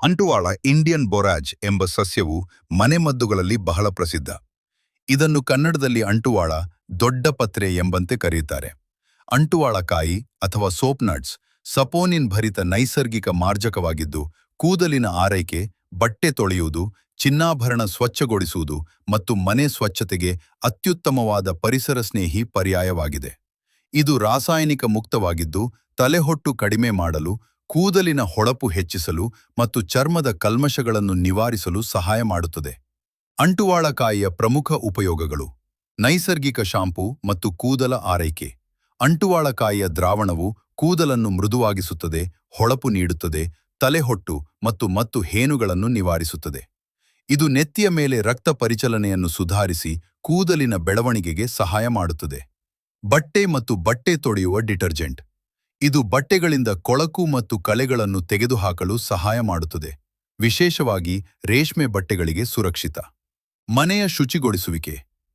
ಅಂಟುವಾಳ Indian ಬೊರಾಜ್ ಎಂಬ ಸಸ್ಯವು ಮನೆಮದ್ದುಗಳಲ್ಲಿ ಬಹಳ ಪ್ರಸಿದ್ಧ. ಇದನ್ನು ಕನ್ನಡದಲ್ಲಿ ಅಂಟುವಾಳ, ದೊಡ್ಡ ಪತ್ರೆ ಎಂಬಂತೆ ಕರೆಯುತ್ತಾರೆ. ಅಂಟುವಾಳ ಕಾಯಿ ಅಥವಾ ಸೋಪ್ ನಟ್ಸ್ ಸಪೋನಿನ್ ಭರಿತ ನೈಸರ್ಗಿಕ ಮಾರ್ಜಕವಾಗಿದ್ದು, ಕೂದಲಿನ ಆರೈಕೆ, ಬಟ್ಟೆ ತೊಳೆಯುವುದು, ಚಿನ್ನಾಭರಣ ಸ್ವಚ್ಛಗೊಳಿಸುವುದು ಮತ್ತು ಮನೆ ಸ್ವಚ್ಛತೆಗೆ ಅತ್ಯುತ್ತಮವಾದ ಪರಿಸರ ಸ್ನೇಹಿ ಪರ್ಯಾಯವಾಗಿದೆ. ಇದು ರಾಸಾಯನಿಕ ಮುಕ್ತವಾಗಿದ್ದು, ತಲೆಹೊಟ್ಟು ಕಡಿಮೆ ಮಾಡಲು, ಕೂದಲಿನ ಹೊಳಪು ಹೆಚ್ಚಿಸಲು ಮತ್ತು ಚರ್ಮದ ಕಲ್ಮಶಗಳನ್ನು ನಿವಾರಿಸಲು ಸಹಾಯ ಮಾಡುತ್ತದೆ. ಅಂಟುವಾಳಕಾಯಿಯ ಪ್ರಮುಖ ಉಪಯೋಗಗಳು: ನೈಸರ್ಗಿಕ ಶಾಂಪೂ ಮತ್ತು ಕೂದಲ ಆರೈಕೆ. ಅಂಟುವಾಳಕಾಯಿಯ ದ್ರಾವಣವು ಕೂದಲನ್ನು ಮೃದುವಾಗಿಸುತ್ತದೆ, ಹೊಳಪು ನೀಡುತ್ತದೆ, ತಲೆಹೊಟ್ಟು ಮತ್ತು ಹೇನುಗಳನ್ನು ನಿವಾರಿಸುತ್ತದೆ. ಇದು ನೆತ್ತಿಯ ಮೇಲೆ ರಕ್ತ ಪರಿಚಲನೆಯನ್ನು ಸುಧಾರಿಸಿ ಕೂದಲಿನ ಬೆಳವಣಿಗೆಗೆ ಸಹಾಯ ಮಾಡುತ್ತದೆ. ಬಟ್ಟೆ ಮತ್ತು ಬಟ್ಟೆ ತೊಳೆಯುವ ಡಿಟರ್ಜೆಂಟ್. ಇದು ಬಟ್ಟೆಗಳಿಂದ ಕೊಳಕು ಮತ್ತು ಕಳೆಗಳನ್ನು ತೆಗೆದುಹಾಕಲು ಸಹಾಯ ಮಾಡುತ್ತದೆ, ವಿಶೇಷವಾಗಿ ರೇಷ್ಮೆ ಬಟ್ಟೆಗಳಿಗೆ ಸುರಕ್ಷಿತ. ಮನೆಯ ಶುಚಿಗೊಳಿಸುವಿಕೆ.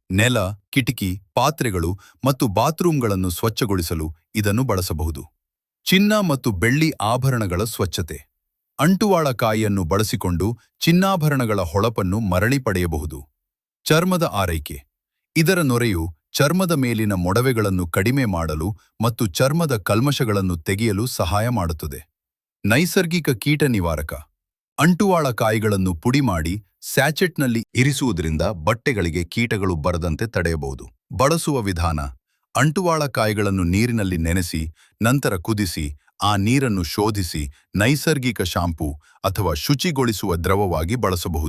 ನೆಲ, ಕಿಟಕಿ, ಪಾತ್ರೆಗಳು ಮತ್ತು ಬಾತ್ರೂಮ್ಗಳನ್ನು ಸ್ವಚ್ಛಗೊಳಿಸಲು ಇದನ್ನು ಬಳಸಬಹುದು. ಚಿನ್ನ ಮತ್ತು ಬೆಳ್ಳಿ ಆಭರಣಗಳ ಸ್ವಚ್ಛತೆ. ಅಂಟುವಾಳಕಾಯಿಯನ್ನು ಬಳಸಿಕೊಂಡು ಚಿನ್ನಾಭರಣಗಳ ಹೊಳಪನ್ನು ಮರಳಿ ಪಡೆಯಬಹುದು. ಚರ್ಮದ ಆರೈಕೆ. ಇದರ ನೊರೆಯು ಚರ್ಮದ ಮೇಲಿನ ಮೊಡವೆಗಳನ್ನು ಕಡಿಮೆ ಮಾಡಲು ಮತ್ತು ಚರ್ಮದ ಕಲ್ಮಶಗಳನ್ನು ತೆಗೆಯಲು ಸಹಾಯ ಮಾಡುತ್ತದೆ. ನೈಸರ್ಗಿಕ ಕೀಟ ನಿವಾರಕ. ಅಂಟುವಾಳಕಾಯಿಗಳನ್ನು ಪುಡಿ ಮಾಡಿ ಸ್ಯಾಚೆಟ್ನಲ್ಲಿ ಇರಿಸುವುದರಿಂದ ಬಟ್ಟೆಗಳಿಗೆ ಕೀಟಗಳು ಬರದಂತೆ ತಡೆಯಬಹುದು. ಬಳಸುವ ವಿಧಾನ: ಅಂಟುವಾಳಕಾಯಿಗಳನ್ನು ನೀರಿನಲ್ಲಿ ನೆನೆಸಿ, ನಂತರ ಕುದಿಸಿ, ಆ ನೀರನ್ನು ಶೋಧಿಸಿ ನೈಸರ್ಗಿಕ ಶಾಂಪೂ ಅಥವಾ ಶುಚಿಗೊಳಿಸುವ ದ್ರವವಾಗಿ ಬಳಸಬಹುದು.